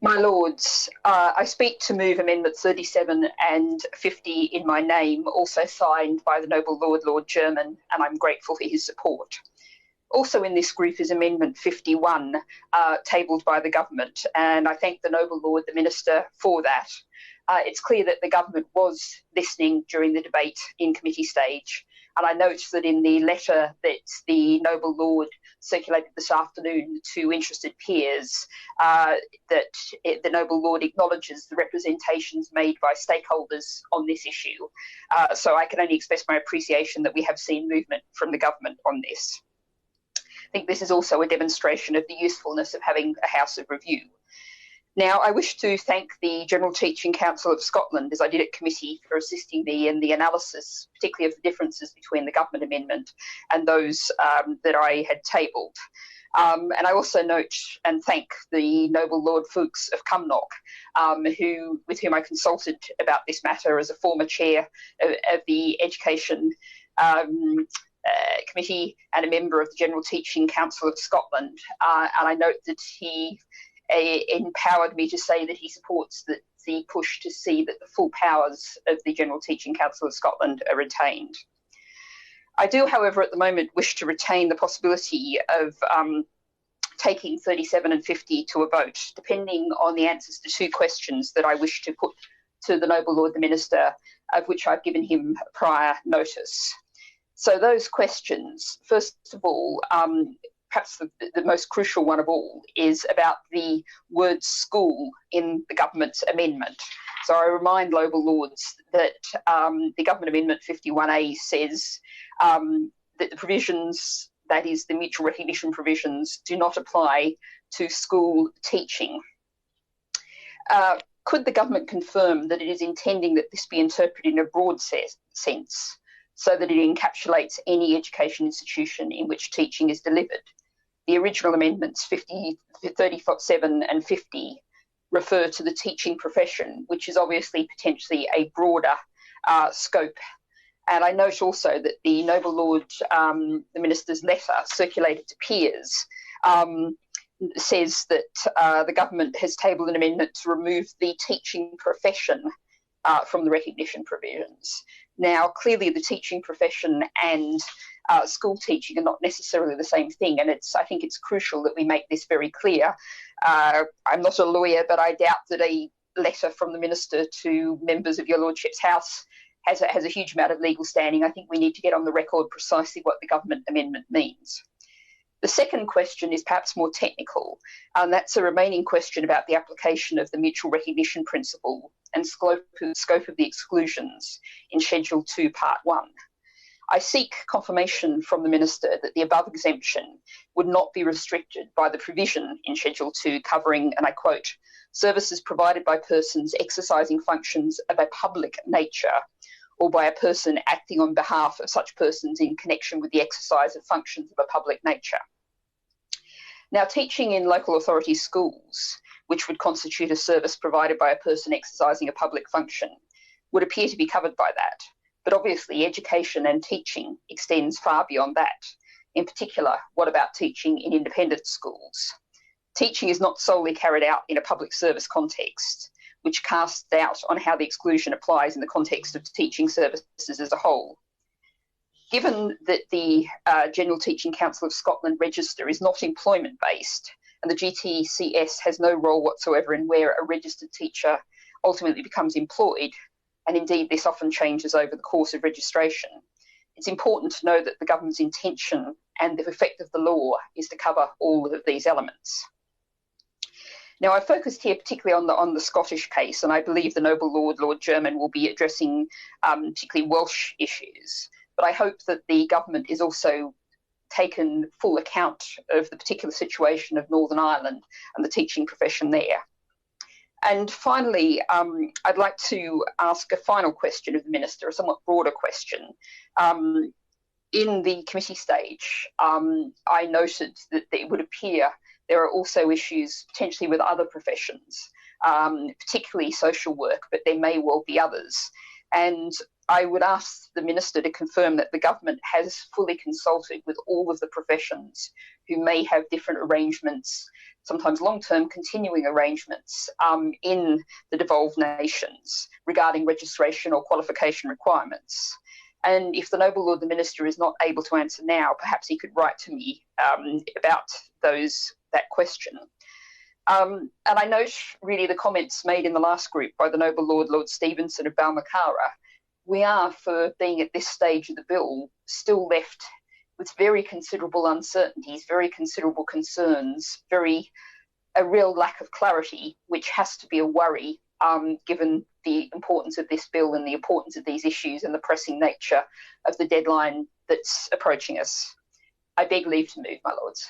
My Lords, I speak to move Amendment 37 and 50 in my name, also signed by the Noble Lord Jermyn, and I'm grateful for his support. Also in this group is Amendment 51, tabled by the government, and I thank the Noble Lord, the Minister, for that. It's clear that the government was listening during the debate in committee stage, and I note that in the letter that the Noble Lord circulated this afternoon to interested peers, that the Noble Lord acknowledges the representations made by stakeholders on this issue. So I can only express my appreciation that we have seen movement from the government on this. I think this is also a demonstration of the usefulness of having a House of Review. Now, I wish to thank the General Teaching Council of Scotland, as I did at committee, for assisting me in the analysis, particularly of the differences between the government amendment and those that I had tabled. And I also note and thank the Noble Lord Fuchs of Cumnock, with whom I consulted about this matter as a former chair of the Education Committee and a member of the General Teaching Council of Scotland. And I note that he empowered me to say that he supports the push to see that the full powers of the General Teaching Council of Scotland are retained. I do, however, at the moment wish to retain the possibility of taking 37 and 50 to a vote, depending on the answers to two questions that I wish to put to the Noble Lord the Minister, of which I've given him prior notice. So those questions, first of all, perhaps the most crucial one of all is about the word school in the government's amendment. So I remind Noble Lords that the government amendment 51A says that the provisions, that is the mutual recognition provisions, do not apply to school teaching. Could the government confirm that it is intending that this be interpreted in a broad sense, so that it encapsulates any education institution in which teaching is delivered? The original amendments 37 and 50 refer to the teaching profession, which is obviously potentially a broader scope. And I note also that the Noble Lord, the Minister's letter circulated to peers, says that the government has tabled an amendment to remove the teaching profession from the recognition provisions. Now, clearly the teaching profession and school teaching are not necessarily the same thing, and I think it's crucial that we make this very clear. I'm not a lawyer, but I doubt that a letter from the Minister to members of your Lordship's House has a huge amount of legal standing. I think we need to get on the record precisely what the government amendment means. The second question is perhaps more technical, and that's a remaining question about the application of the mutual recognition principle and scope of the exclusions in Schedule 2, Part 1. I seek confirmation from the Minister that the above exemption would not be restricted by the provision in Schedule 2 covering, and I quote, services provided by persons exercising functions of a public nature or by a person acting on behalf of such persons in connection with the exercise of functions of a public nature. Now, teaching in local authority schools, which would constitute a service provided by a person exercising a public function, would appear to be covered by that. But obviously, education and teaching extends far beyond that. In particular, what about teaching in independent schools? Teaching is not solely carried out in a public service context, which casts doubt on how the exclusion applies in the context of teaching services as a whole. Given that the General Teaching Council of Scotland register is not employment-based, and the GTCS has no role whatsoever in where a registered teacher ultimately becomes employed, and indeed this often changes over the course of registration, it's important to know that the government's intention and the effect of the law is to cover all of these elements. Now, I focused here particularly on the Scottish case, and I believe the Noble Lord, Lord Jermyn, will be addressing particularly Welsh issues. But I hope that the government is also taken full account of the particular situation of Northern Ireland and the teaching profession there. And finally, I'd like to ask a final question of the Minister, a somewhat broader question. In the committee stage, I noted that it would appear there are also issues potentially with other professions, particularly social work, but there may well be others. And I would ask the Minister to confirm that the government has fully consulted with all of the professions who may have different arrangements, sometimes long-term continuing arrangements in the devolved nations regarding registration or qualification requirements. And if the Noble Lord the Minister is not able to answer now, perhaps he could write to me about that question. And I note really the comments made in the last group by the Noble Lord, Lord Stevenson of Balmacara. We are, for being at this stage of the bill, still left with very considerable uncertainties, very considerable concerns, a real lack of clarity, which has to be a worry given the importance of this bill and the importance of these issues and the pressing nature of the deadline that's approaching us. I beg leave to move, my lords.